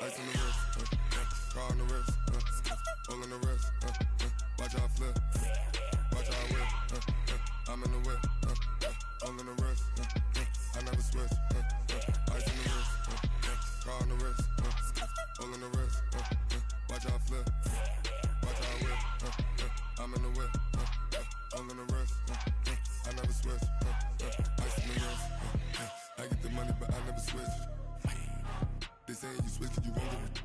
Ice on the wrist, car on the wrist, all on the wrist, watch how I flip, watch how I whip, I'm in the whip, all on the wrist, I never switch, ice on the wrist, car on the wrist, all on the wrist, watch how I flip, watch how I whip, I'm in the whip, all on the wrist, I never switch, ice on the wrist, I get the money but I never switch. They saying you switch and you won't get it.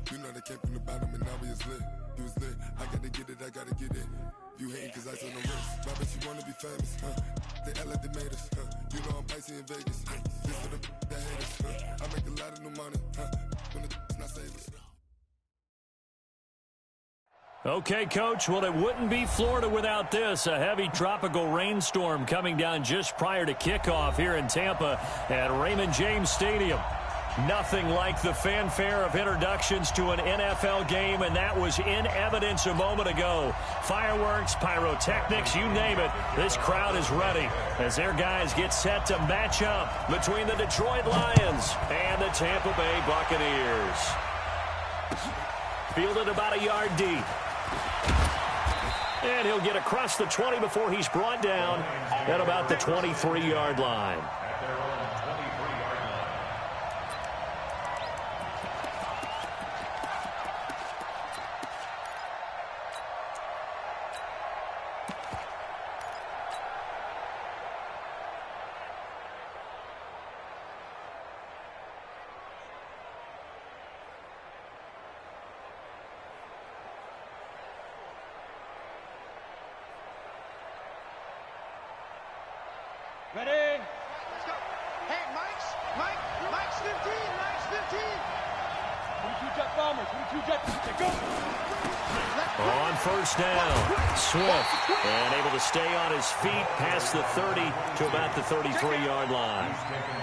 You know they came from the bottom and now we is lit. You was lit, I gotta get it, I gotta get it. You hating cause ice on the wrist. Why bet you wanna be famous, They act like they made us, You know I'm icy in Vegas, This for the that hate us, I make a lot of new money, When it's not savers. Okay, Coach, well, it wouldn't be Florida without this. A heavy tropical rainstorm coming down just prior to kickoff here in Tampa at Raymond James Stadium. Nothing like the fanfare of introductions to an NFL game, and that was in evidence a moment ago. Fireworks, pyrotechnics, you name it. This crowd is ready as their guys get set to match up between the Detroit Lions and the Tampa Bay Buccaneers. Fielded about a yard deep. And he'll get across the 20 before he's brought down at about the 23-yard line. Ready? Let's go. Hey, Mike's 15. Mike's 15. 22 jet bombers. 22 jet. Go. On first down, Swift, and able to stay on his feet past the 30 to about the 33-yard line.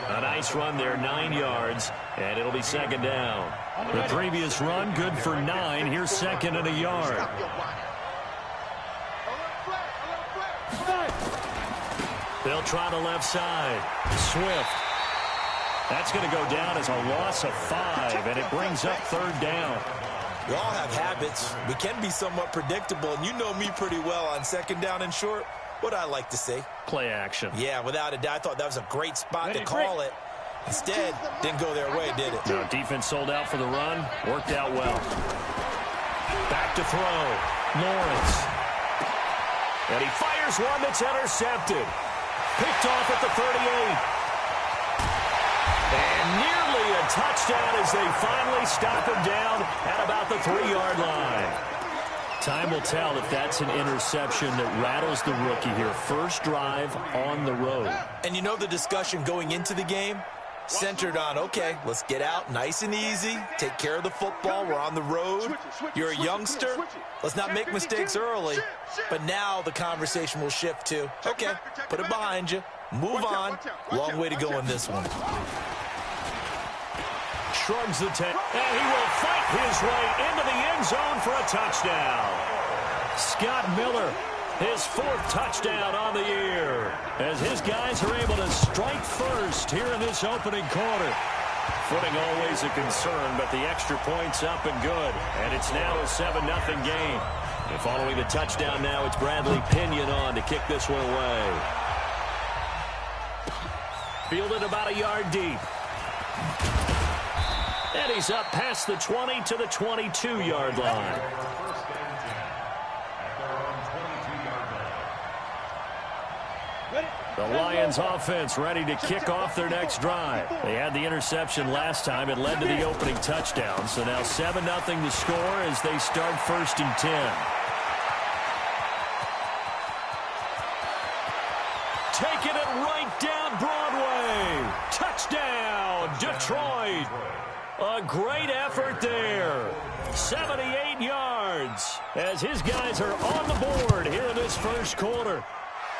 A nice run there, 9 yards, and it'll be second down. The previous run, good for 9. Here's second and a yard. They'll try the left side. Swift. That's going to go down as a loss of 5, and it brings up third down. We all have habits. We can be somewhat predictable, and you know me pretty well on second down and short. What I like to say? Play action. Yeah, without a doubt, I thought that was a great spot to call it. Instead, didn't go their way, did it? No, defense sold out for the run. Worked out well. Back to throw. Lawrence. And he fires one that's intercepted. Picked off at the 38. And nearly a touchdown as they finally stop him down at about the 3-yard line. Time will tell if that's an interception that rattles the rookie here. First drive on the road. And you know the discussion going into the game? Centered on, okay, let's get out nice and easy, take care of the football, we're on the road, you're a youngster, let's not make mistakes early. But now the conversation will shift to, okay, put it behind you, move on, long way to go in this one. Shrugs the tent, and he will fight his way into the end zone for a touchdown. Scott Miller, his 4th touchdown on the year, as his guys are able to strike first here in this opening quarter. Footing always a concern, but the extra point's up and good, and it's now a 7-0 game. And following the touchdown now, it's Bradley Pinion on to kick this one away. Fielded about a yard deep. And he's up past the 20 to the 22-yard line. The Lions offense ready to kick off their next drive. They had the interception last time. It led to the opening touchdown. So now 7-0 to score as they start 1st and 10. Taking it right down Broadway. Touchdown, Detroit. A great effort there. 78 yards as his guys are on the board here in this first quarter.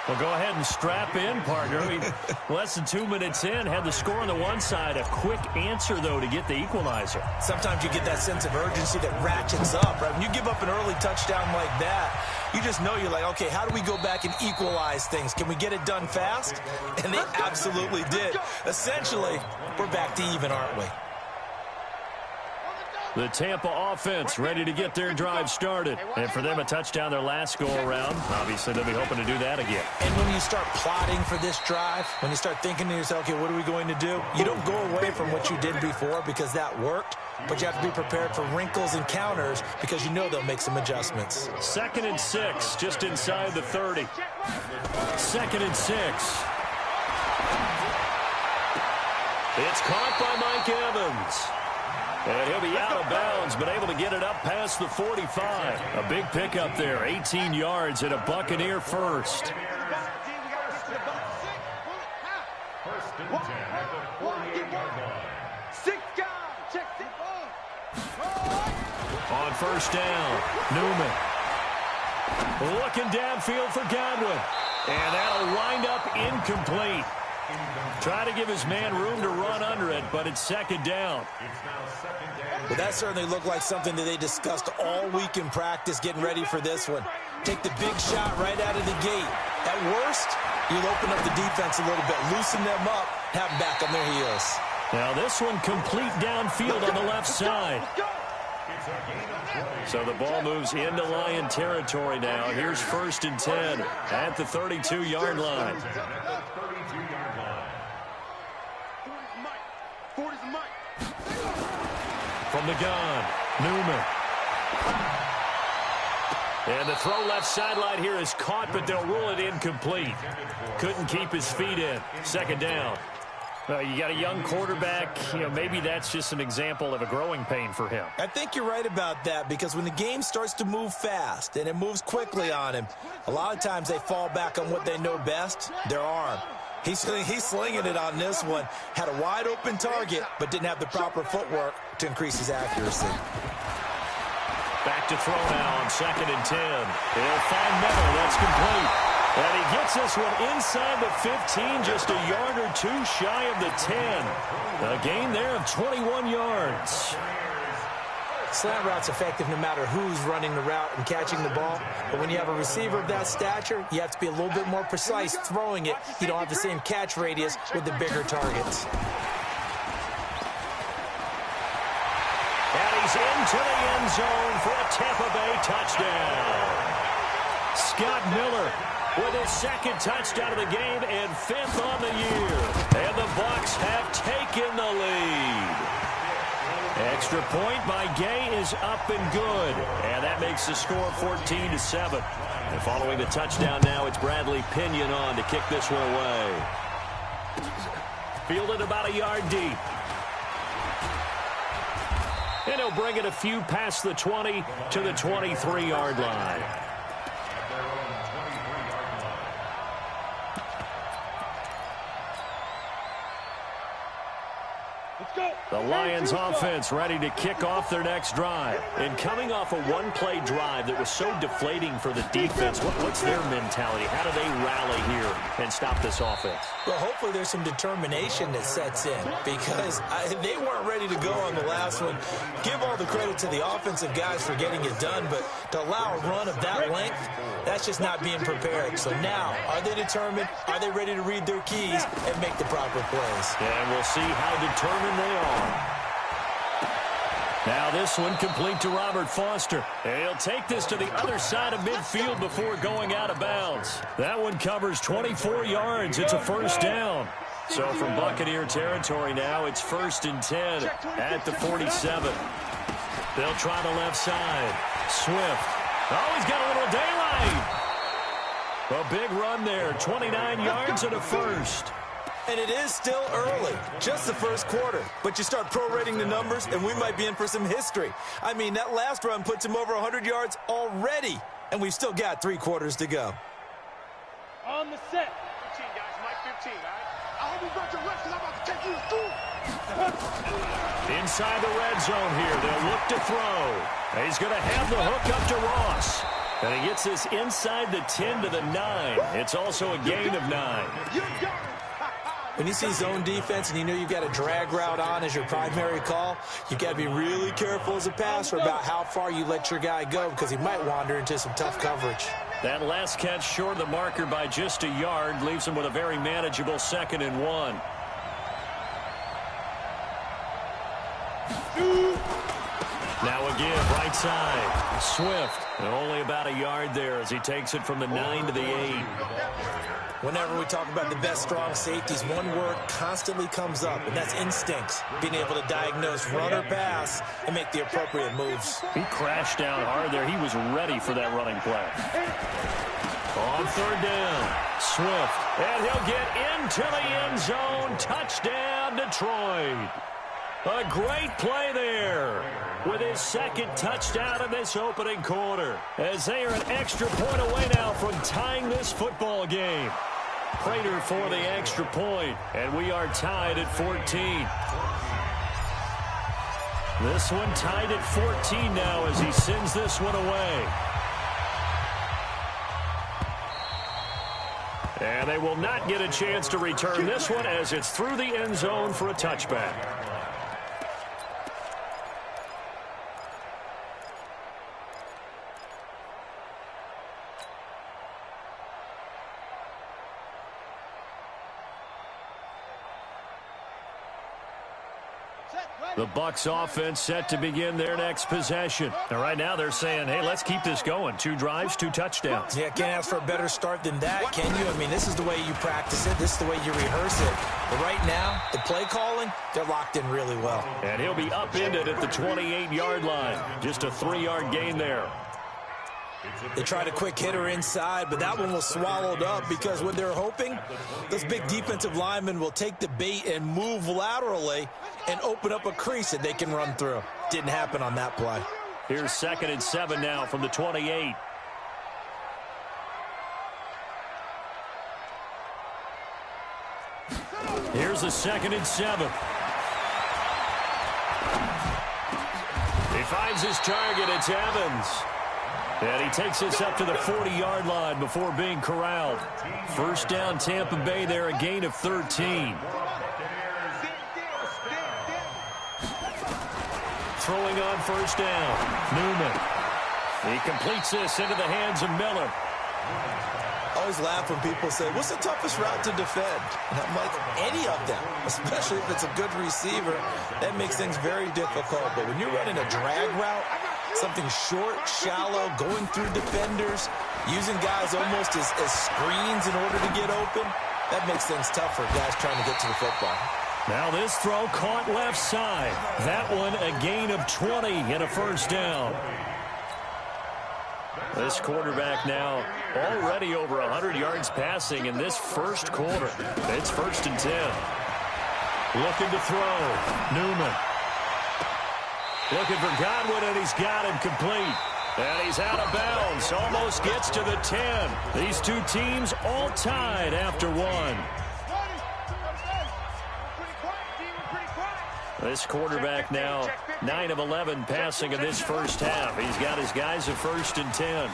Well, go ahead and strap in, partner. Less than 2 minutes in, had the score on the one side. A quick answer, though, to get the equalizer. Sometimes you get that sense of urgency that ratchets up, right? When you give up an early touchdown like that, you just know you're like, okay, how do we go back and equalize things? Can we get it done fast? And they absolutely did. Essentially, we're back to even, aren't we? The Tampa offense ready to get their drive started. And for them, a touchdown their last go-around. Obviously, they'll be hoping to do that again. And when you start plotting for this drive, when you start thinking to yourself, okay, what are we going to do? You don't go away from what you did before because that worked, but you have to be prepared for wrinkles and counters because you know they'll make some adjustments. 2nd and 6, just inside the 30. 2nd and 6. It's caught by Mike Evans. And he'll be out of bounds, but able to get it up past the 45. A big pickup there, 18 yards and a Buccaneer first. On first down, Newman. Looking downfield for Godwin. And that'll wind up incomplete. Try to give his man room to run under it, but it's 2nd down. Well, that certainly looked like something that they discussed all week in practice, getting ready for this one. Take the big shot right out of the gate. At worst, you'll open up the defense a little bit, loosen them up, have them back on their heels. Now this one complete downfield on the left side. So the ball moves into Lion territory now. Here's 1st and 10 at the 32-yard line. From the gun, Newman. And the throw left sideline here is caught, but they'll rule it incomplete. Couldn't keep his feet in. 2nd down. You got a young quarterback. Maybe that's just an example of a growing pain for him. I think you're right about that because when the game starts to move fast and it moves quickly on him, a lot of times they fall back on what they know best, their arm. He's slinging it on this one. Had a wide-open target, but didn't have the proper footwork to increase his accuracy. Back to throw now on 2nd and 10. He'll find Miller. That's complete. And he gets this one inside the 15, just a yard or two shy of the 10. A gain there of 21 yards. Slant route's effective no matter who's running the route and catching the ball. But when you have a receiver of that stature, you have to be a little bit more precise throwing it. You don't have the same catch radius with the bigger targets. And he's into the end zone for a Tampa Bay touchdown. Scott Miller with his 2nd touchdown of the game and 5th on the year. And the Bucs have taken the lead. Extra point by Gay is up and good. And that makes the score 14-7. And following the touchdown now, it's Bradley Pinion on to kick this one away. Fielded about a yard deep. And he'll bring it a few past the 20 to the 23-yard line. The Lions offense ready to kick off their next drive. And coming off a one-play drive that was so deflating for the defense, what's their mentality? How do they rally here and stop this offense? Well, hopefully there's some determination that sets in because they weren't ready to go on the last one. Give all the credit to the offensive guys for getting it done, but to allow a run of that length, that's just not being prepared. So now, are they determined? Are they ready to read their keys and make the proper plays? And we'll see how determined they are. Now this one complete to Robert Foster. And he'll take this to the other side of midfield before going out of bounds. That one covers 24 yards. It's a 1st down. So from Buccaneer territory now, it's 1st and 10 at the 47. They'll try the left side. Swift. Oh, he's got a little daylight. A big run there. 29 yards and a 1st. And it is still early, just the 1st quarter. But you start prorating the numbers, and we might be in for some history. I mean, that last run puts him over 100 yards already, and we've still got 3 quarters to go. On the set. 15, guys. Mike 15, all right? I hope you got your rest, because I'm about to take you through. Inside the red zone here, they'll look to throw. He's going to have the hook up to Ross. And he gets this inside the 10 to the 9. It's also a gain of 9. When you see zone defense and you know you've got a drag route on as your primary call, you've got to be really careful as a passer about how far you let your guy go because he might wander into some tough coverage. That last catch short of the marker by just a yard leaves him with a very manageable 2nd and 1. Now again, right side. Swift. And only about a yard there as he takes it from the 9 to the 8. Whenever we talk about the best strong safeties, one word constantly comes up, and that's instincts. Being able to diagnose run or pass and make the appropriate moves. He crashed down hard there. He was ready for that running play. On third down, Swift. And he'll get into the end zone. Touchdown, Detroit. A great play there with his second touchdown in this opening quarter, as they are an extra point away now from tying this football game. Prater for the extra point, and we are tied at 14. This one tied at 14 now as he sends this one away. And they will not get a chance to return this one as it's through the end zone for a touchback. The Bucs offense set to begin their next possession. And right now they're saying, hey, let's keep this going. 2 drives, 2 touchdowns. Yeah, can't ask for a better start than that, can you? I mean, this is the way you practice it. This is the way you rehearse it. But right now, the play calling, they're locked in really well. And he'll be upended at the 28-yard line. Just a 3-yard gain there. They tried a quick hitter inside, but that one was swallowed up because what they're hoping, those big defensive linemen will take the bait and move laterally and open up a crease that they can run through. Didn't happen on that play. Here's 2nd and 7 now from the 28. Here's a 2nd and 7. He finds his target. It's Evans. And he takes this up to the 40-yard line before being corralled. First down, Tampa Bay there, a gain of 13. Throwing on first down, Newman. He completes this into the hands of Miller. I always laugh when people say, what's the toughest route to defend? And I'm like, any of them, especially if it's a good receiver. That makes things very difficult. But when you're running a drag route, something short, shallow, going through defenders, using guys almost as screens in order to get open, that makes things tough for guys trying to get to the football. Now this throw caught left side. That one a gain of 20 and a first down. This quarterback now already over 100 yards passing in this first quarter. It's 1st and 10. Looking to throw. Newman. Looking for Godwin, and he's got him complete. And he's out of bounds. Almost gets to the 10. These two teams all tied after one. This quarterback now 9 of 11 passing in this first half. He's got his guys at 1st and 10.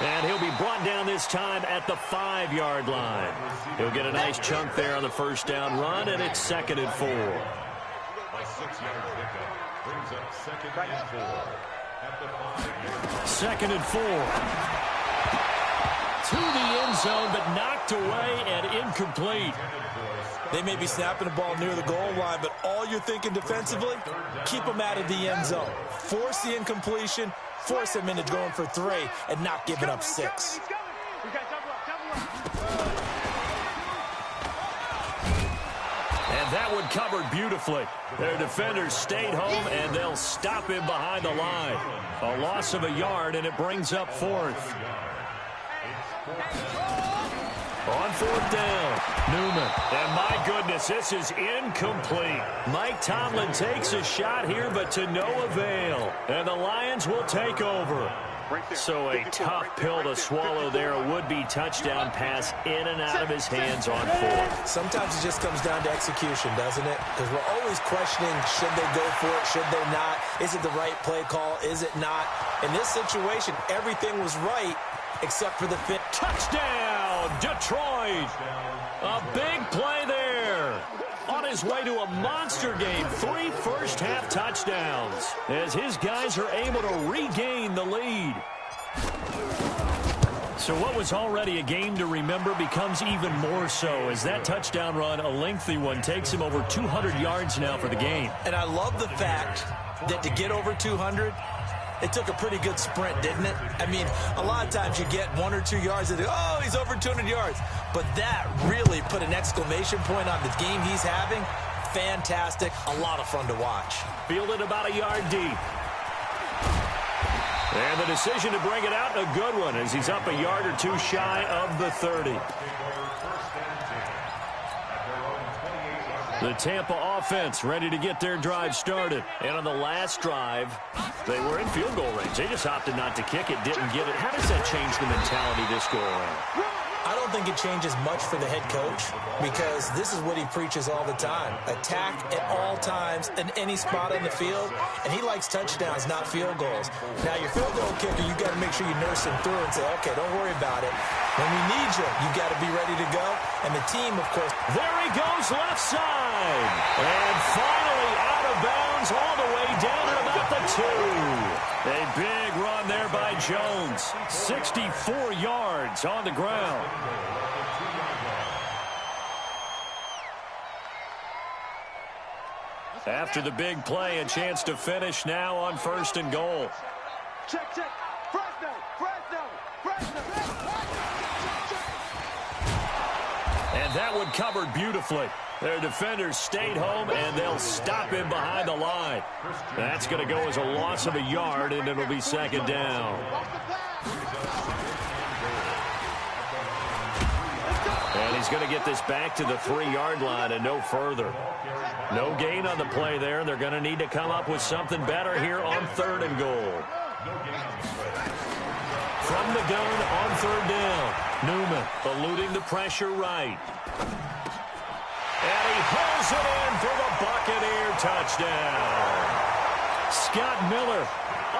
And he'll be brought down this time at the 5-yard line. He'll get a nice chunk there on the first down run, and it's 2nd and 4. 2nd and 4. To the end zone, but knocked away and incomplete. They may be snapping the ball near the goal line, but all you're thinking defensively, keep them out of the end zone. Force the incompletion, force them into going for 3, and not giving up 6. And that one covered beautifully. Their defenders stayed home, and they'll stop him behind the line. A loss of a yard, and it brings up 4th. On 4th down, Newman. And my goodness, this is incomplete. Mike Tomlin takes a shot here, but to no avail. And the Lions will take over. So a tough pill to swallow there. A would-be touchdown pass in and out of his hands on 4th. Sometimes it just comes down to execution, doesn't it? Because we're always questioning, should they go for it, should they not? Is it the right play call, is it not? In this situation, everything was right except for the fit. Touchdown, Detroit. A big play there. On his way to a monster game, 3 first-half touchdowns as his guys are able to regain the lead. So what was already a game to remember becomes even more so as that touchdown run, a lengthy one, takes him over 200 yards now for the game. And I love the fact that to get over 200, it took a pretty good sprint, didn't it? I mean, a lot of times you get 1 or 2 yards and oh, he's over 200 yards. But that really put an exclamation point on the game he's having. Fantastic. A lot of fun to watch. Fielded about a yard deep. And the decision to bring it out, a good one, as he's up a yard or two shy of the 30. The Tampa offense ready to get their drive started. And on the last drive, they were in field goal range. They just opted not to kick it, didn't get it. How does that change the mentality this go around? I don't think it changes much for the head coach because this is what he preaches all the time. Attack at all times in any spot on the field, and he likes touchdowns, not field goals. Now, your field goal kicker, you got to make sure you nurse him through and say, okay, don't worry about it. When we need you, you got to be ready to go. And the team, of course. There he goes, left side. And finally out of bounds all the way down at about the 2. A big run there by Jones. 64 yards on the ground. After the big play, a chance to finish now on 1st and goal. Check, check. Fresno, Fresno, Fresno. And that one covered beautifully. Their defenders stayed home, and they'll stop him behind the line. That's going to go as a loss of a yard, and it'll be 2nd down. And he's going to get this back to the 3-yard line and no further. No gain on the play there. They're going to need to come up with something better here on 3rd and goal. From the gun on 3rd down. Newman eluding the pressure right. And he pulls it in for the Buccaneer touchdown. Scott Miller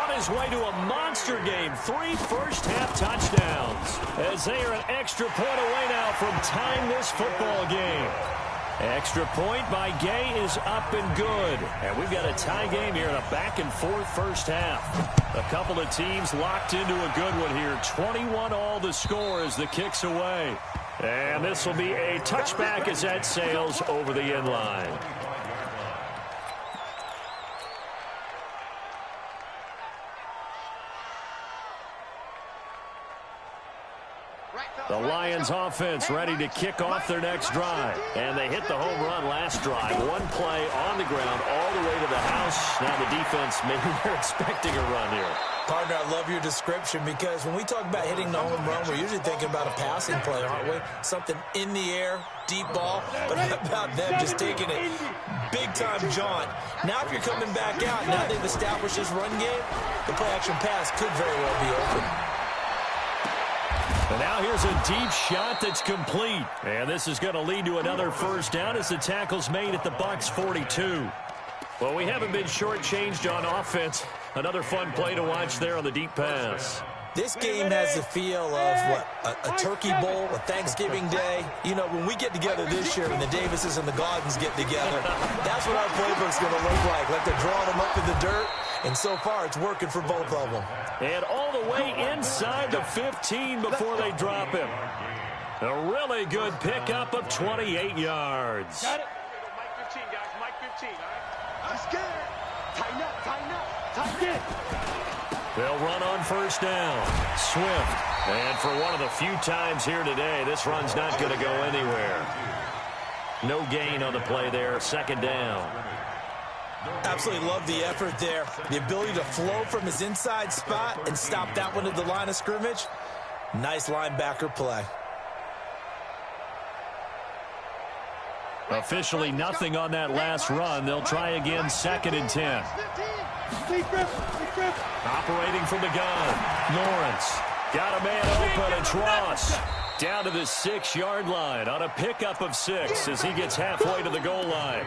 on his way to a monster game. 3 first-half touchdowns as they are an extra point away now from tying this football game. Extra point by Gay is up and good. And we've got a tie game here in a back-and-forth first half. A couple of teams locked into a good one here. 21-all the score as the kick's away. And this will be a touchback as that sails over the end line. The Lions offense ready to kick off their next drive. And they hit the home run last drive. One play on the ground all the way to the house. Now the defense, maybe they're expecting a run here. Partner, I love your description because when we talk about hitting the home run, we're usually thinking about a passing play, aren't we? Something in the air, deep ball. But how about them just taking it big-time jaunt? Now if you're coming back out, now they've established this run game, the play-action pass could very well be open. And now here's a deep shot that's complete. And this is going to lead to another first down as the tackle's made at the Bucs 42. Well, we haven't been shortchanged on offense. Another fun play to watch there on the deep pass. This game has the feel of, what, a turkey bowl, a Thanksgiving day. You know, when we get together this year and the Davises and the Gaudens get together, that's what our playbook's going to look like. Like they're drawing them up in the dirt, and so far it's working for both of them. And all the way inside the 15 before they drop him. A really good pickup of 28 yards. Got it. Mike 15, guys. Mike 15, all right? I'm scared. Tighten up, tighten up, tighten in. They'll run on first down. Swift. And for one of the few times here today, this run's not going to go anywhere. No gain on the play there. 2nd down. Absolutely love the effort there. The ability to flow from his inside spot and stop that one at the line of scrimmage. Nice linebacker play. Officially nothing on that last run. They'll try again 2nd and 10. Operating from the gun. Lawrence got a man open. It's Ross down to the 6-yard line on a pickup of 6 as he gets halfway to the goal line.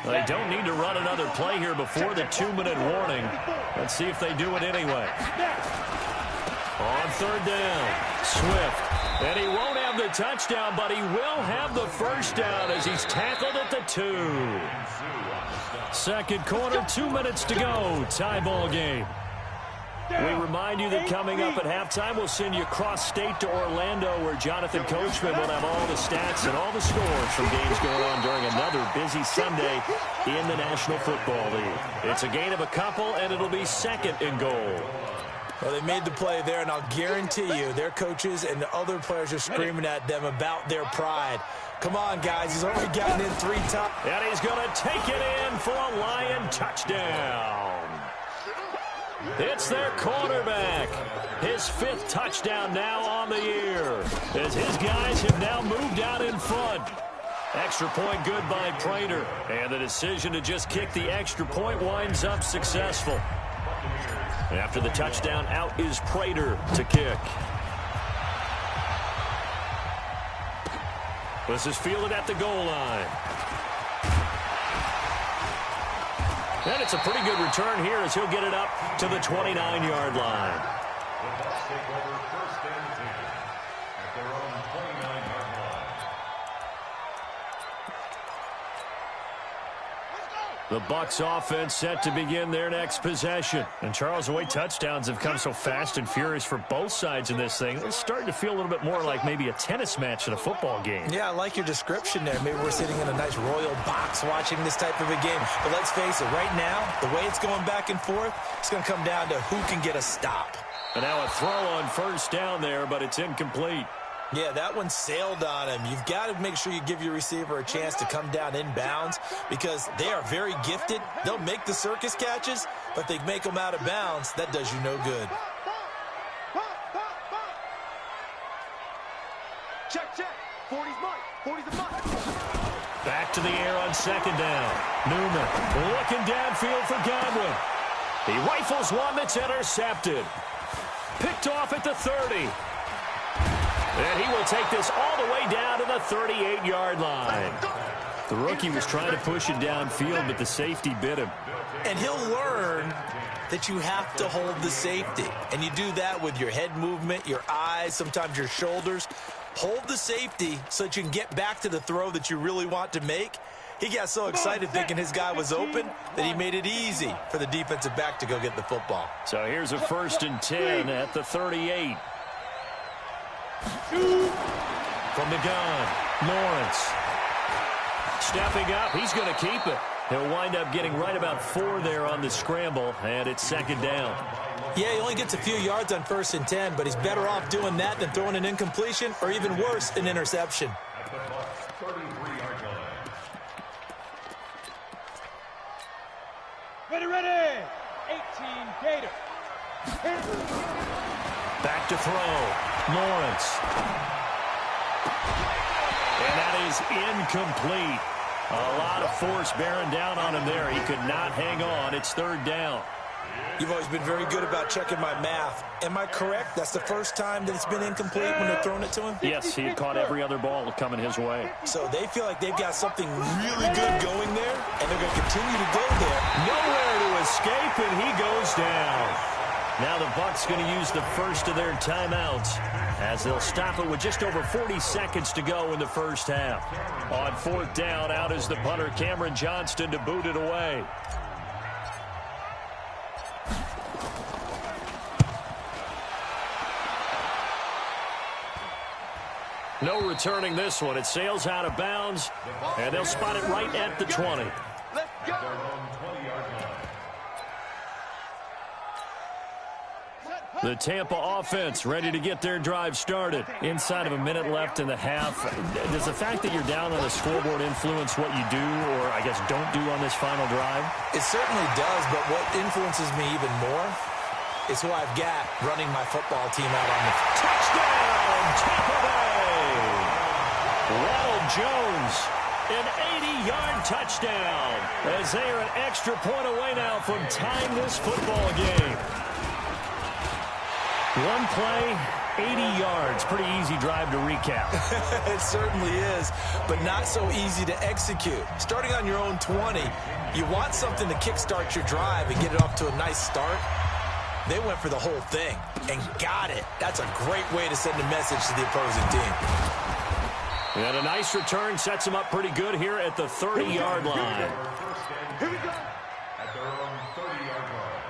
They don't need to run another play here before the 2-minute warning. Let's see if they do it anyway. On 3rd down, Swift. And he won't have the touchdown, but he will have the first down as he's tackled at the 2. Second quarter, 2 minutes to go. Tie ball game. We remind you that coming up at halftime, we'll send you cross-state to Orlando, where Jonathan Coachman will have all the stats and all the scores from games going on during another busy Sunday in the National Football League. It's a gain of a couple, and it'll be second and goal. Well, they made the play there, and I'll guarantee you their coaches and the other players are screaming at them about their pride. Come on, guys. He's already gotten in 3 times. And he's going to take it in for a Lion touchdown. It's their quarterback. His 5th touchdown now on the year, as his guys have now moved out in front. Extra point good by Prater. And the decision to just kick the extra point winds up successful. After the touchdown, out is Prater to kick. This is fielded at the goal line. And it's a pretty good return here as he'll get it up to the 29-yard line. The Bucs offense set to begin their next possession. And Charles, the way touchdowns have come so fast and furious for both sides in this thing, it's starting to feel a little bit more like maybe a tennis match in a football game. Yeah, I like your description there. Maybe we're sitting in a nice royal box watching this type of a game. But let's face it, right now, the way it's going back and forth, it's going to come down to who can get a stop. And now a throw on first down there, but it's incomplete. Yeah, that one sailed on him. You've got to make sure you give your receiver a chance to come down inbounds because they are very gifted. They'll make the circus catches, but they make them out of bounds. That does you no good. Check. 40's mark. 40's the mark. Back to the air on second down. Newman looking downfield for Godwin. He rifles one that's intercepted. Picked off at the 30. And he will take this all the way down to the 38-yard line. The rookie was trying to push it downfield, but the safety bit him. And he'll learn that you have to hold the safety. And you do that with your head movement, your eyes, sometimes your shoulders. Hold the safety so that you can get back to the throw that you really want to make. He got so excited thinking his guy was open that he made it easy for the defensive back to go get the football. So here's a 1st and 10 at the 38. From the gun, Lawrence. Stepping up, he's going to keep it. He'll wind up getting right about 4 there on the scramble, and it's second down. Yeah, he only gets a few yards on 1st and 10, but he's better off doing that than throwing an incompletion or even worse, an interception. Ready. 18 Gator. Back to throw. Lawrence. And that is incomplete. A lot of force bearing down on him there. He could not hang on. It's 3rd down. You've always been very good about checking my math. Am I correct? That's the first time that it's been incomplete when they're throwing it to him? Yes, he had caught every other ball coming his way. So they feel like they've got something really good going there, and they're going to continue to go there. Nowhere to escape, and he goes down. Now the Bucs going to use the first of their timeouts as they'll stop it with just over 40 seconds to go in the first half. On 4th down, out is the punter, Cameron Johnston, to boot it away. No returning this one. It sails out of bounds, and they'll spot it right at the 20. Let's go. The Tampa offense ready to get their drive started. Inside of a minute left in the half. Does the fact that you're down on the scoreboard influence what you do or, I guess, don't do on this final drive? It certainly does, but what influences me even more is who I've got running my football team out on the touchdown, Tampa Bay! Ronald Jones, an 80-yard touchdown as they are an extra point away now from tying this football game. One play, 80 yards. Pretty easy drive to recap. It certainly is, but not so easy to execute. Starting on your own 20, you want something to kickstart your drive and get it off to a nice start. They went for the whole thing and got it. That's a great way to send a message to the opposing team. And a nice return sets them up pretty good here at the 30-yard line. Here we go. At their own 30-yard line.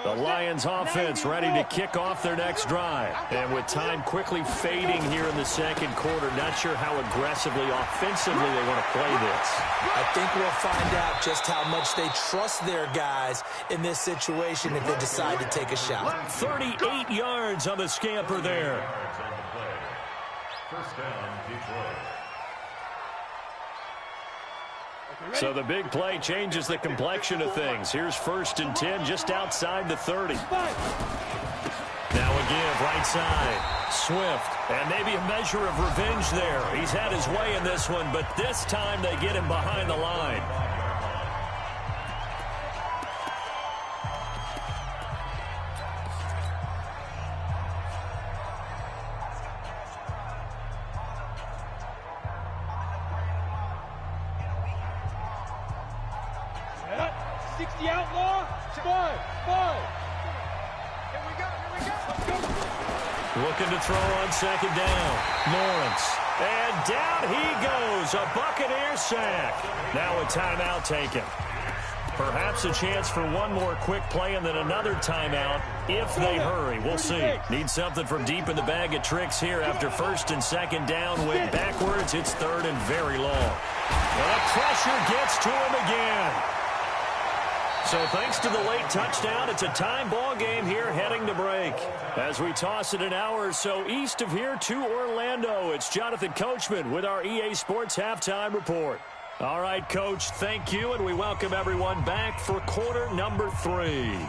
The Lions offense ready to kick off their next drive. And with time quickly fading here in the second quarter, not sure how aggressively, offensively they want to play this. I think we'll find out just how much they trust their guys in this situation if they decide to take a shot. 38 yards on the scamper there. First down, Detroit. So the big play changes the complexion of things. Here's 1st and 10 just outside the 30. Now a give right side. Swift. And maybe a measure of revenge there. He's had his way in this one, but this time they get him behind the line. Looking to throw on 2nd down. Lawrence. And down he goes. A Buccaneer sack. Now a timeout taken. Perhaps a chance for one more quick play and then another timeout if they hurry. We'll see. Need something from deep in the bag of tricks here after 1st and 2nd down. Went backwards. It's 3rd and very long. And the pressure gets to him again. So thanks to the late touchdown, it's a time ball game here heading to break. As we toss it an hour or so east of here to Orlando, it's Jonathan Coachman with our EA Sports Halftime Report. All right, Coach, thank you, and we welcome everyone back for quarter number 3.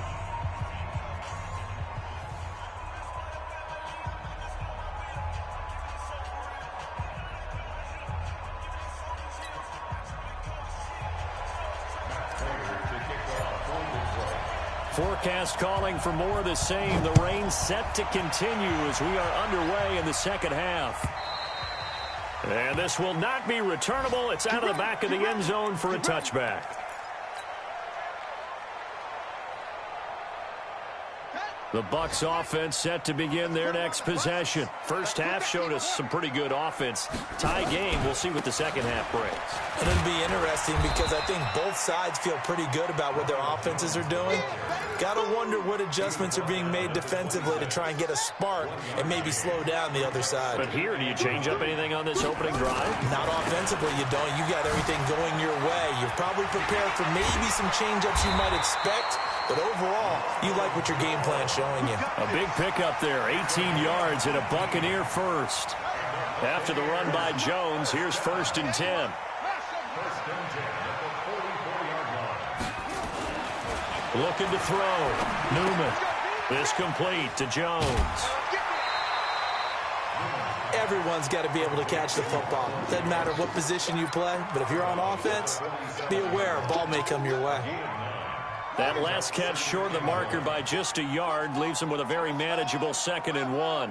Forecast calling for more of the same. The rain set to continue as we are underway in the second half. And this will not be returnable. It's out of the back of the end zone for a touchback. The Bucs offense set to begin their next possession. First half showed us some pretty good offense. Tie game. We'll see what the second half brings. And it'll be interesting because I think both sides feel pretty good about what their offenses are doing. Got to wonder what adjustments are being made defensively to try and get a spark and maybe slow down the other side. But here, do you change up anything on this opening drive? Not offensively, you don't. You got everything going your way. You're probably prepared for maybe some change-ups you might expect. But overall, you like what your game plan's showing you. A big pickup there, 18 yards and a Buccaneer first. After the run by Jones, here's 1st and 10. Looking to throw. Newman. This complete to Jones. Everyone's got to be able to catch the football. Doesn't matter what position you play, but if you're on offense, be aware a ball may come your way. That last catch short of the marker by just a yard leaves him with a very manageable 2nd and 1.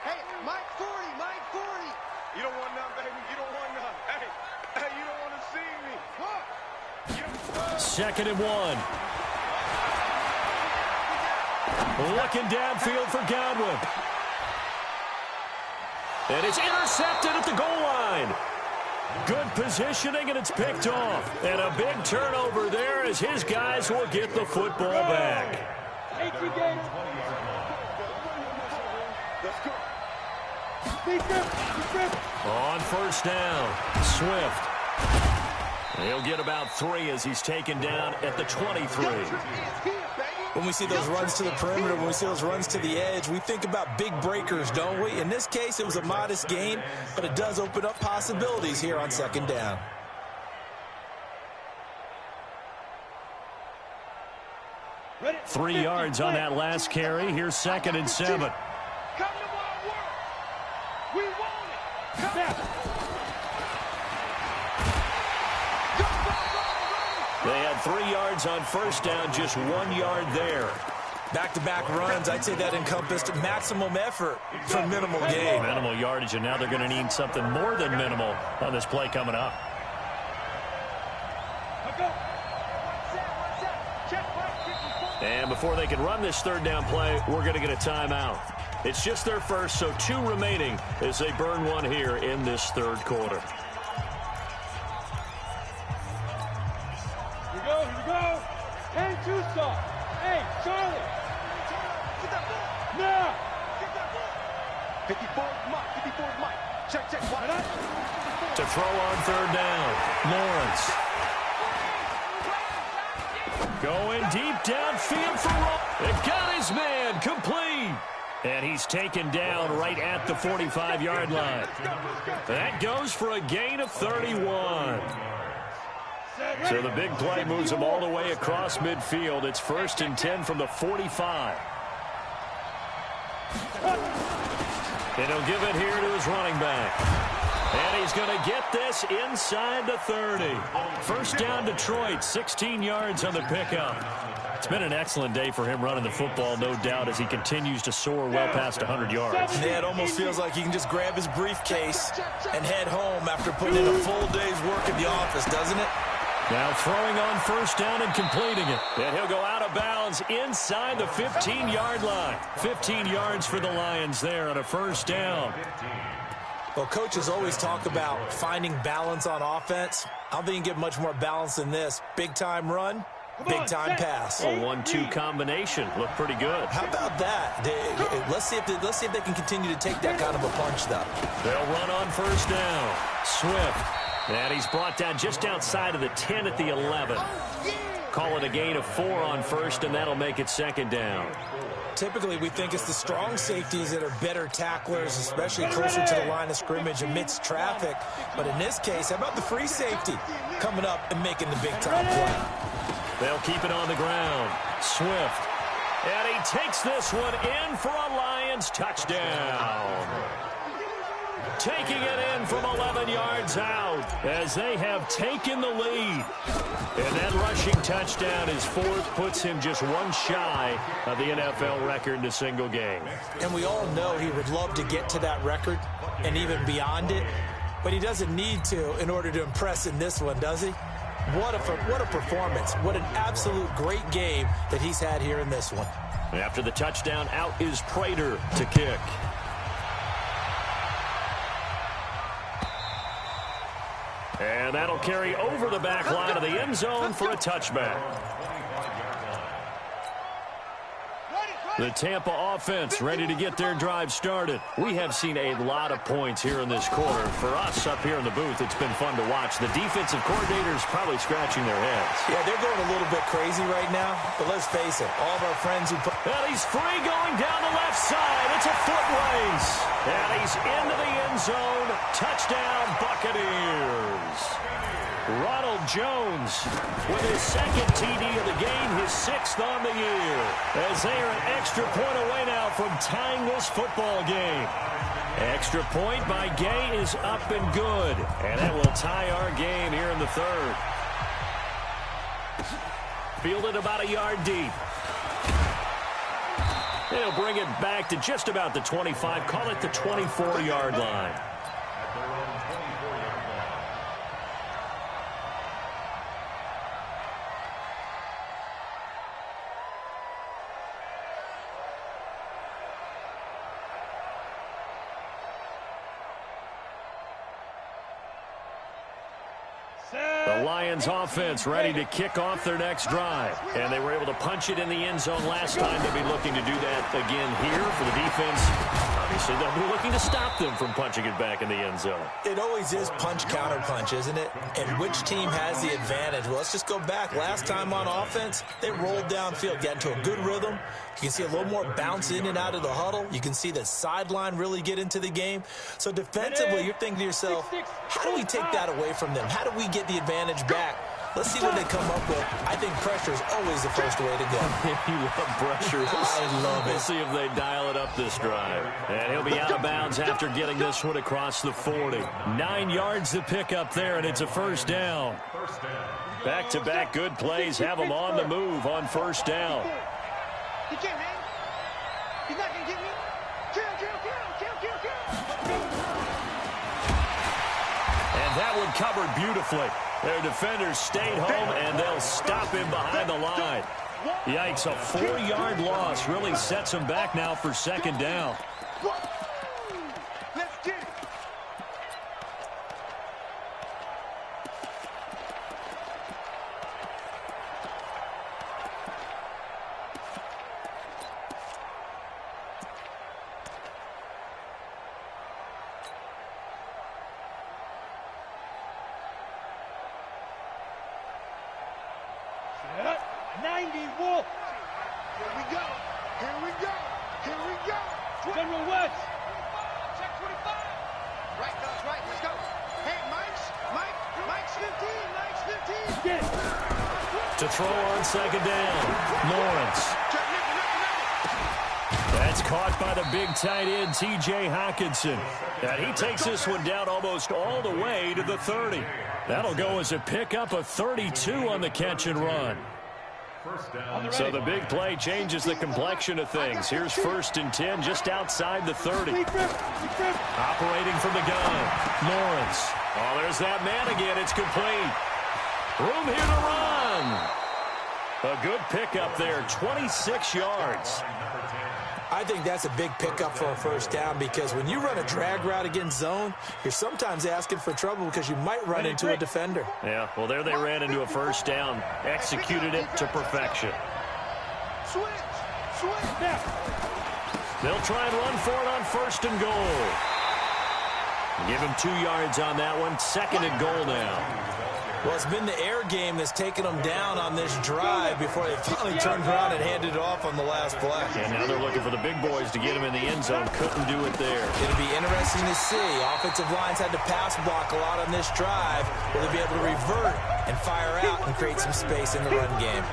Hey, Mike 40, Mike 40. You don't want none, baby. You don't want none. Hey, you don't want to see me. What? 2nd and 1. Looking downfield for Godwin. And it's intercepted at the goal line. Good positioning, and it's picked off. And a big turnover there as his guys will get the football back. On 1st down, Swift. He'll get about 3 as he's taken down at the 23. When we see those runs to the perimeter, when we see those runs to the edge, we think about big breakers, don't we? In this case, it was a modest gain, but it does open up possibilities here on 2nd down. Ready? 3 yards on that last carry. Here's 2nd and 7. Come to my world. We want it. Come back. They had 3 yards on 1st down, just 1 yard there. Back-to-back runs, I'd say that encompassed maximum effort for minimal gain. Minimal yardage, and now they're going to need something more than minimal on this play coming up. And before they can run this 3rd down play, we're going to get a timeout. It's just their first, so 2 remaining as they burn one here in this 3rd quarter. Here we go. And too soft. Hey, Charlie. Get that ball. Now. Get that ball. 54 is Mike. 54 is Mike. Check, check. Watch that. To throw on third down, Lawrence. Going deep downfield for Roll. It got his man complete. And he's taken down right at the 45-yard line. That goes for a gain of 31. So the big play moves him all the way across midfield. It's 1st and 10 from the 45. And he'll give it here to his running back. And he's going to get this inside the 30. First down, Detroit, 16 yards on the pickup. It's been an excellent day for him running the football, no doubt, as he continues to soar well past 100 yards. Yeah, it almost feels like he can just grab his briefcase and head home after putting in a full day's work in the office, doesn't it? Now throwing on first down and completing it. And he'll go out of bounds inside the 15-yard line. 15 yards for the Lions there on a first down. Well, coaches always talk about finding balance on offense. I don't think you can get much more balance than this. Big-time run. Big-time pass. A 1-2 combination. Looked pretty good. How about that? Let's see if they can continue to take that kind of a punch, though. They'll run on first down. Swift. And he's brought down just outside of the 10 at the 11. Call it a gain of 4 on first, and that'll make it second down. Typically, we think it's the strong safeties that are better tacklers, especially closer to the line of scrimmage amidst traffic. But in this case, how about the free safety coming up and making the big-time play? They'll keep it on the ground. Swift. And he takes this one in for a Lions touchdown. Taking it in from 11 yards out as they have taken the lead. And that rushing touchdown is 4th, puts him just one shy of the NFL record in a single game. And we all know he would love to get to that record and even beyond it, but he doesn't need to in order to impress in this one, does he? What a performance. What an absolute great game that he's had here in this one. After the touchdown, out is Prater to kick. And that'll carry over the back line of the end zone for a touchback. The Tampa offense ready to get their drive started. We have seen a lot of points here in this quarter. For us up here in the booth, it's been fun to watch. The defensive coordinators probably scratching their heads. Yeah, they're going a little bit crazy right now, but let's face it, all of our friends who put... And he's free going down the left side. It's a foot race. And he's into the end zone. Touchdown, Buccaneers. Ronald Jones with his second TD of the game, his 6th on the year. As they are an extra point away now from tying this football game. Extra point by Gay is up and good. And that will tie our game here in the 3rd. Fielded about a yard deep. They'll bring it back to just about the 25. Call it the 24-yard line. The Lions offense ready to kick off their next drive. And they were able to punch it in the end zone last time. They'll be looking to do that again here for the defense. Obviously, they'll be looking to stop them from punching it back in the end zone. It always is punch-counter-punch, isn't it? And which team has the advantage? Well, let's just go back. Last time on offense, they rolled downfield, got into a good rhythm. You can see a little more bounce in and out of the huddle. You can see the sideline really get into the game. So defensively, you're thinking to yourself, how do we take that away from them? How do we get the advantage back? Let's see what they come up with. I think pressure is always the first way to go. You love pressure. I love it. We'll see if they dial it up this drive. And he'll be out of bounds after getting this one across the 40. 9 yards to pick up there, and it's a first down. Back-to-back good plays have them on the move on first down. He can't hang. He's not going to get me. Kill. And that one covered beautifully. Their defenders stayed home, and they'll stop him behind the line. Yikes, a 4-yard loss really sets them back now for second down. Let's get it. 90 Wolf. Here we go. Here we go. Here we go. General West. Check 25. Right, goes right. Let's go. Hey, Mike's 15. Mike's 15. Get it. To throw on second down, Lawrence. That's caught by the big tight end, T.J. Hockenson. And he takes this one down almost all the way to the 30. That'll go as a pickup of 32 on the catch and run. So the big play changes the complexion of things. Here's 1st and 10 just outside the 30. Operating from the gun, Lawrence. Oh, there's that man again. It's complete. Room here to run. A good pickup there, 26 yards. I think that's a big pickup for a first down because when you run a drag route against zone, you're sometimes asking for trouble because you might run into a defender. Yeah, well, there they ran into a first down. Executed it to perfection. Switch. They'll try and run for it on 1st and goal. Give him 2 yards on that one. 2nd and goal now. Well, it's been the air game that's taken them down on this drive before they finally turned around and handed it off on the last play. And now they're looking for the big boys to get him in the end zone. Couldn't do it there. It'll be interesting to see. Offensive lines had to pass block a lot on this drive. Will they be able to revert and fire out and create some space in the run game?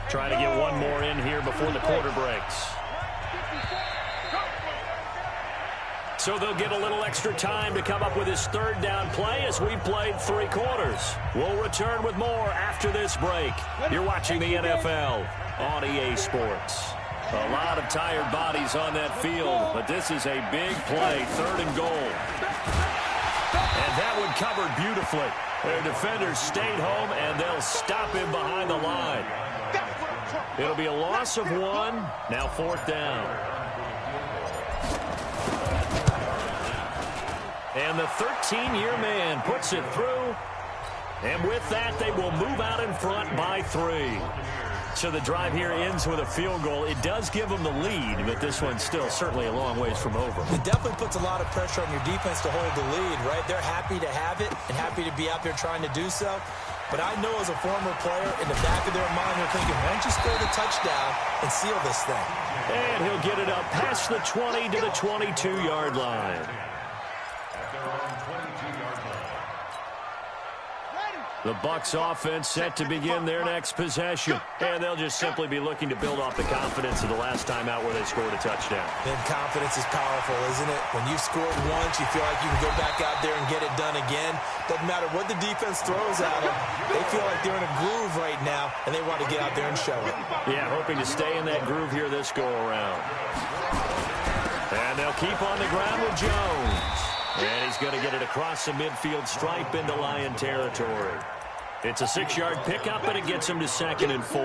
Trying to get one more in here before the quarter breaks. So they'll get a little extra time to come up with his 3rd down play as we played 3 quarters. We'll return with more after this break. You're watching the NFL on EA Sports. A lot of tired bodies on that field, but this is a big play, 3rd and goal. And that one covered beautifully. Their defenders stayed home, and they'll stop him behind the line. It'll be a loss of 1. Now 4th down. And the 13-year man puts it through. And with that, they will move out in front by 3. So the drive here ends with a field goal. It does give them the lead, but this one's still certainly a long ways from over. It definitely puts a lot of pressure on your defense to hold the lead, right? They're happy to have it and happy to be out there trying to do so. But I know as a former player, in the back of their mind, they're thinking, why don't you score the touchdown and seal this thing? And he'll get it up past the 20 to the 22-yard line. The Bucs offense set to begin their next possession. And they'll just simply be looking to build off the confidence of the last time out where they scored a touchdown. And confidence is powerful, isn't it? When you've scored once, you feel like you can go back out there and get it done again. Doesn't matter what the defense throws at them. They feel like they're in a groove right now, and they want to get out there and show it. Yeah, hoping to stay in that groove here this go-around. And they'll keep on the ground with Jones. And he's going to get it across the midfield stripe into Lion territory. It's a 6-yard pickup, and it gets him to 2nd and 4.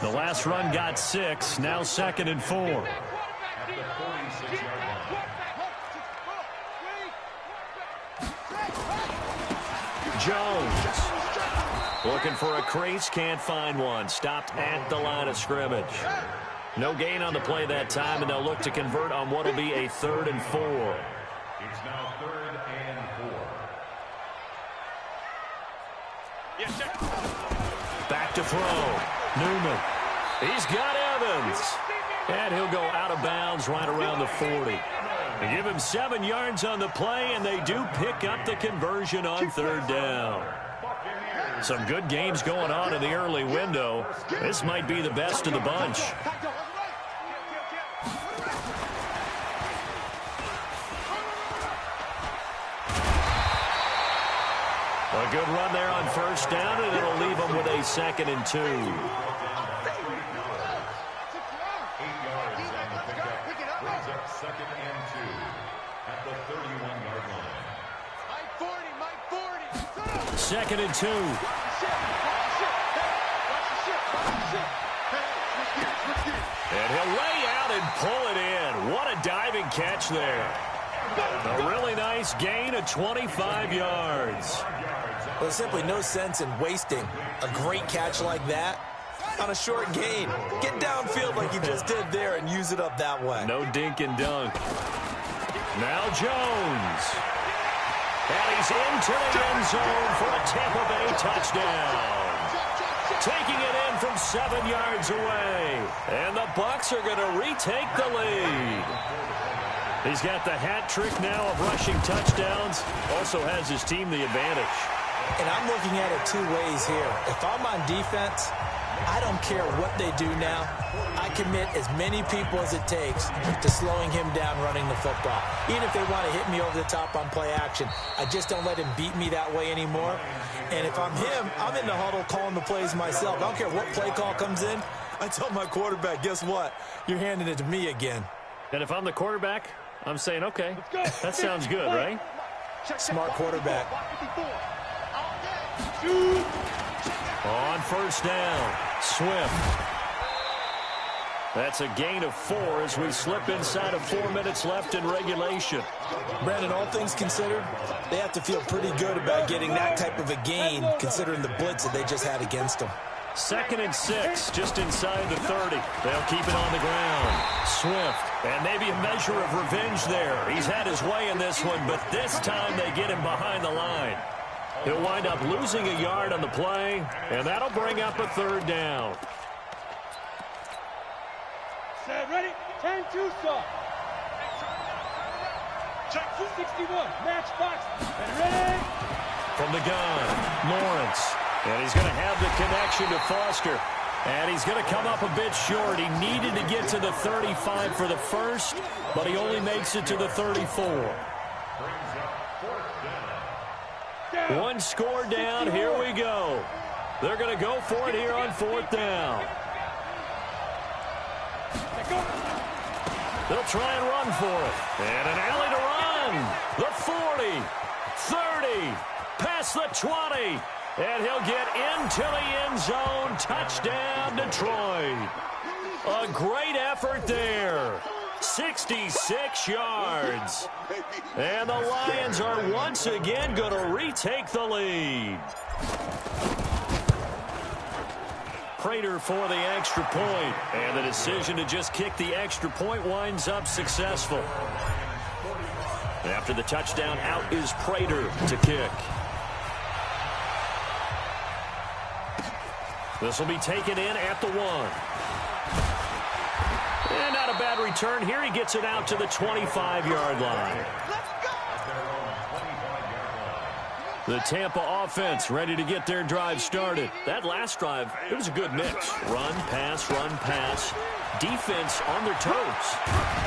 The last run got 6, now 2nd and 4. Jones looking for a crease, can't find one. Stopped at the line of scrimmage. No gain on the play that time, and they'll look to convert on what will be a 3rd and 4. It's now 3rd and 4. Yes, sir. Back to throw. Newman. He's got Evans. And he'll go out of bounds right around the 40. They give him 7 yards on the play, and they do pick up the conversion on 3rd down. Some good games going on in the early window. This might be the best of the bunch. A good run there on 1st down, and it'll leave them with a 2nd and 2. 8 yards on the pickup. Brings up 2nd and 2 at the 31-yard line. Mike 40. 2nd and 2. And he'll lay out and pull it in. What a diving catch there. A really nice gain of 25 yards. Well, there's simply no sense in wasting a great catch like that on a short gain. Get downfield like you just did there and use it up that way. No dink and dunk. Now Jones. And he's into the end zone for a Tampa Bay touchdown. Taking it in from 7 yards away. And the Bucs are going to retake the lead. He's got the hat trick now of rushing touchdowns. Also has his team the advantage. And I'm looking at it two ways here. If I'm on defense, I don't care what they do now. I commit as many people as it takes to slowing him down running the football. Even if they want to hit me over the top on play action, I just don't let him beat me that way anymore. And if I'm him, I'm in the huddle calling the plays myself. I don't care what play call comes in. I tell my quarterback, guess what? You're handing it to me again. And if I'm the quarterback, I'm saying, okay, that sounds good, right? Smart quarterback. On first down, Swift. That's a gain of 4 as we slip inside of 4 minutes left in regulation. Brandon, all things considered, they have to feel pretty good about getting that type of a gain considering the blitz that they just had against them. 2nd and 6, just inside the 30. They'll keep it on the ground. Swift, and maybe a measure of revenge there. He's had his way in this one, but this time they get him behind the line. He'll wind up losing a yard on the play, and that'll bring up a 3rd down. Set, ready? 10-2 stop. Check 261. Match box. And ready? From the gun, Lawrence. And he's going to have the connection to Foster. And he's going to come up a bit short. He needed to get to the 35 for the first, but he only makes it to the 34. One score down. Here we go. They're going to go for it here on 4th down. They'll try and run for it. And an alley to run. The 40, 30, past the 20. And he'll get into the end zone. Touchdown, Detroit. A great effort there. 66 yards. And the Lions are once again going to retake the lead. Prater for the extra point. And the decision to just kick the extra point winds up successful. After the touchdown, out is Prater to kick. This will be taken in at the 1. And not a bad return here. He gets it out to the 25-yard line. The Tampa offense ready to get their drive started. That last drive, it was a good mix. Run, pass, defense on their toes.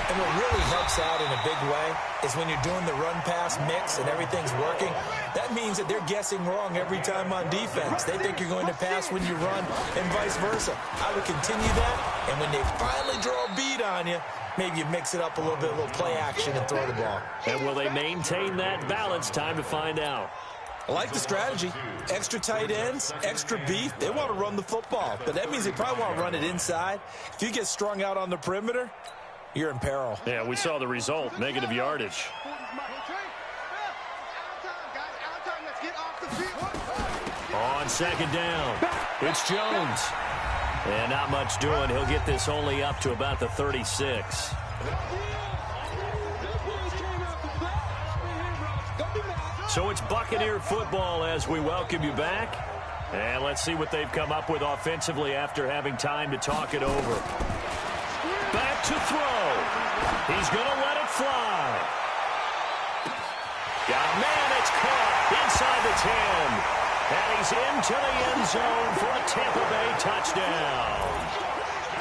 And what really helps out in a big way is when you're doing the run-pass mix and everything's working, that means that they're guessing wrong every time on defense. They think you're going to pass when you run and vice versa. I would continue that, and when they finally draw a beat on you, maybe you mix it up a little bit, a little play action and throw the ball. And will they maintain that balance? Time to find out. I like the strategy. Extra tight ends, extra beef. They want to run the football, but that means they probably want to run it inside. If you get strung out on the perimeter, you're in peril. Yeah, we saw the result, negative yardage. On 2nd down, it's Jones. And not much doing. He'll get this only up to about the 36. So it's Buccaneer football as we welcome you back. And let's see what they've come up with offensively after having time to talk it over. Back to throw. He's going to let it fly. Got a man, it's caught inside the 10. And he's into the end zone for a Tampa Bay touchdown.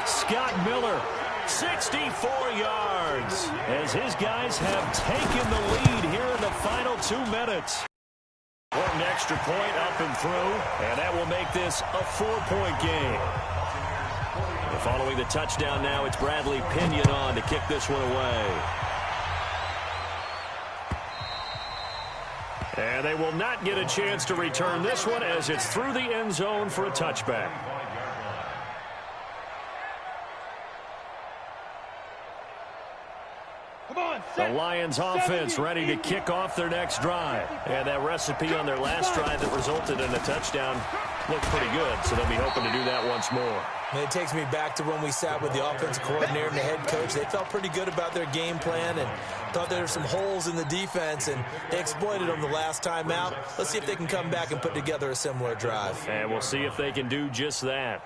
Scott Miller, 64 yards, as his guys have taken the lead here in the final 2 minutes. Important extra point up and through, and that will make this a 4-point game. And following the touchdown now, it's Bradley Pinion on to kick this one away. And they will not get a chance to return this one as it's through the end zone for a touchback. The Lions offense ready to kick off their next drive. And that recipe on their last drive that resulted in a touchdown looked pretty good, so they'll be hoping to do that once more. It takes me back to when we sat with the offensive coordinator and the head coach. They felt pretty good about their game plan and thought there were some holes in the defense, and they exploited them the last time out. Let's see if they can come back and put together a similar drive. And we'll see if they can do just that.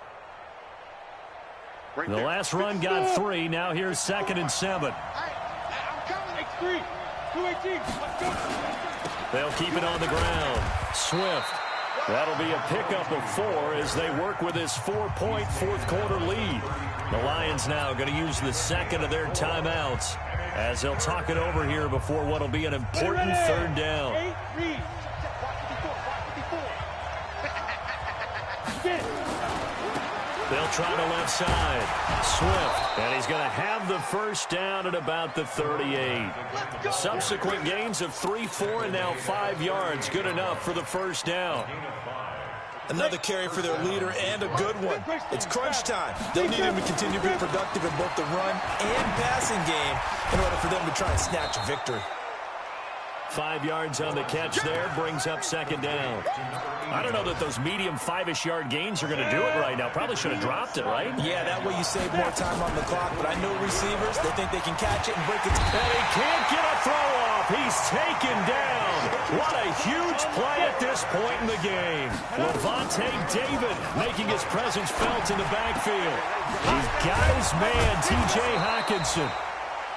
The last run got 3. Now here's 2nd and 7. X3, 218, let's go. They'll keep it on the ground. Swift. That'll be a pickup of 4 as they work with this 4-point fourth-quarter lead. The Lions now going to use the second of their timeouts as they'll talk it over here before what will be an important 3rd down. 8 reads. They'll try the left side. Swift, and he's going to have the first down at about the 38. Subsequent gains of 3, 4, and now 5 yards. Good enough for the first down. Another carry for their leader and a good one. It's crunch time. They'll need him to continue to be productive in both the run and passing game in order for them to try and snatch a victory. 5 yards on the catch there, brings up 2nd down. I don't know that those medium 5-ish yard gains are going to do it right now. Probably should have dropped it, right? Yeah, that way you save more time on the clock, but I know receivers, they think they can catch it and break it. And he can't get a throw off. He's taken down. What a huge play at this point in the game. Levante David making his presence felt in the backfield. He's got his man, T.J. Hockenson.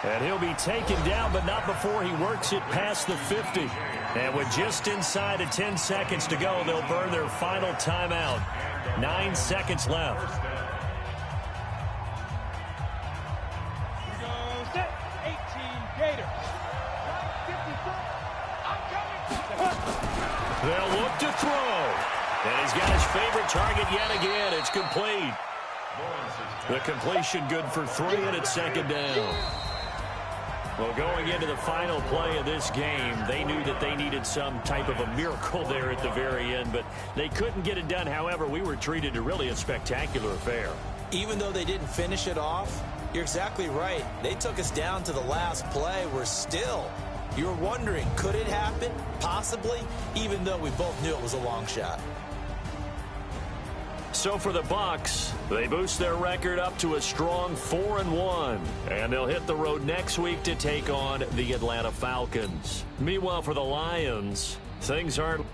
And he'll be taken down, but not before he works it past the 50. And with just inside of 10 seconds to go, they'll burn their final timeout. 9 seconds left. Here goes set. 18 Gators. They'll look to throw. And he's got his favorite target yet again. It's complete. The completion good for 3, and it's 2nd down. Well, going into the final play of this game, they knew that they needed some type of a miracle there at the very end, but they couldn't get it done. However, we were treated to really a spectacular affair. Even though they didn't finish it off, you're exactly right. They took us down to the last play. We're still, you're wondering, could it happen? Possibly, even though we both knew it was a long shot. So for the Bucs, they boost their record up to a strong 4-1, and they'll hit the road next week to take on the Atlanta Falcons. Meanwhile, for the Lions, things aren't.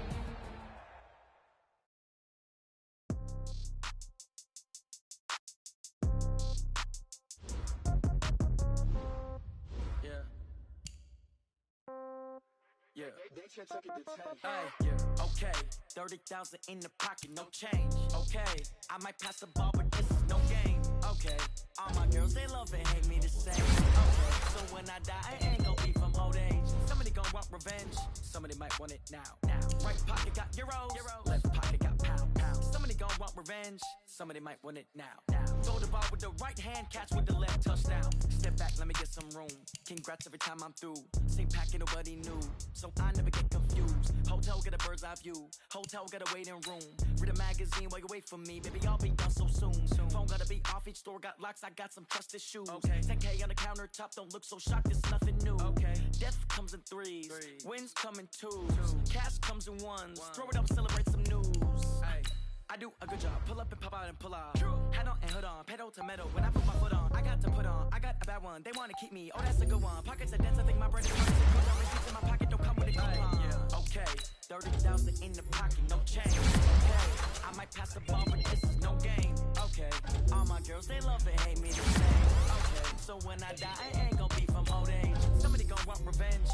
Okay, 30,000 in the pocket, no change. Okay, I might pass the ball, but this is no game. Okay, all my girls, they love and hate me the same. Okay, so when I die, I ain't gon' be from old age. Somebody gon' want revenge, somebody might want it now. Right pocket got euros, left pocket got pound. Somebody gon' want revenge, somebody might want it now. Throw the ball with the right hand, catch with the left, touchdown. Step back, let me get some room. Congrats every time I'm through. Same packet, nobody knew, so I never get confused. Hotel got a bird's eye view. Hotel got a waiting room. Read a magazine while you wait for me. Baby, I'll be done so soon. Phone gotta be off. Each store got locks. I got some trusted shoes. Okay. 10K on the countertop. Don't look so shocked. It's nothing new. Okay. Death comes in threes. Wins come in twos. Cash comes in ones. Throw it up, celebrate some news. Ay. I do a good job. Pull up and pop out and pull out. Hat on and hood on. Pedal to metal. When I put my foot on, I got to put on. I got a bad one. They want to keep me. Oh, that's a good one. Pockets are dense. I think my brain is running. Receipts in my pocket don't come with a coupon. Yeah. Okay. 30,000 in the pocket, no change. Okay, I might pass the ball, but this is no game. Okay, all my girls, they love and hate me the same. Okay, so when I die, I ain't gon' be from old age. Somebody gon' want revenge.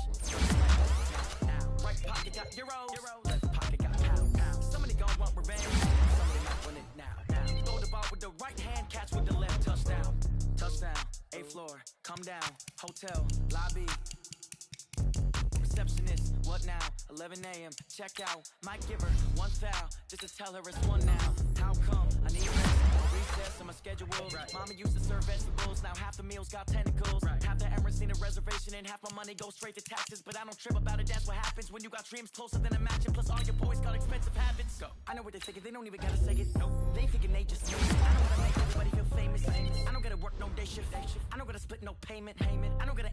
Now, right pocket got euros, left pocket got pound. Somebody gon' want revenge. Somebody might win it now. Throw the ball with the right hand, catch with the left, touchdown. Touchdown, 8th floor, come down, hotel, lobby. Receptionist, what now? 11 a.m. Check out. Might give her one foul just to tell her it's one now. How come? I need rest. Recess in my schedule. Right. Mama used to serve vegetables. Now half the meals got tentacles. Right. Half the Emirates need a reservation and half my money goes straight to taxes. But I don't trip about it. That's what happens when you got dreams closer than a matching. Plus all your boys got expensive habits. Go. I know what they thinking. They don't even gotta say it. Nope. They thinking they just made it. I know how to make everybody feel famous. I don't gotta work no day shift. I don't gotta split no payment. I don't gotta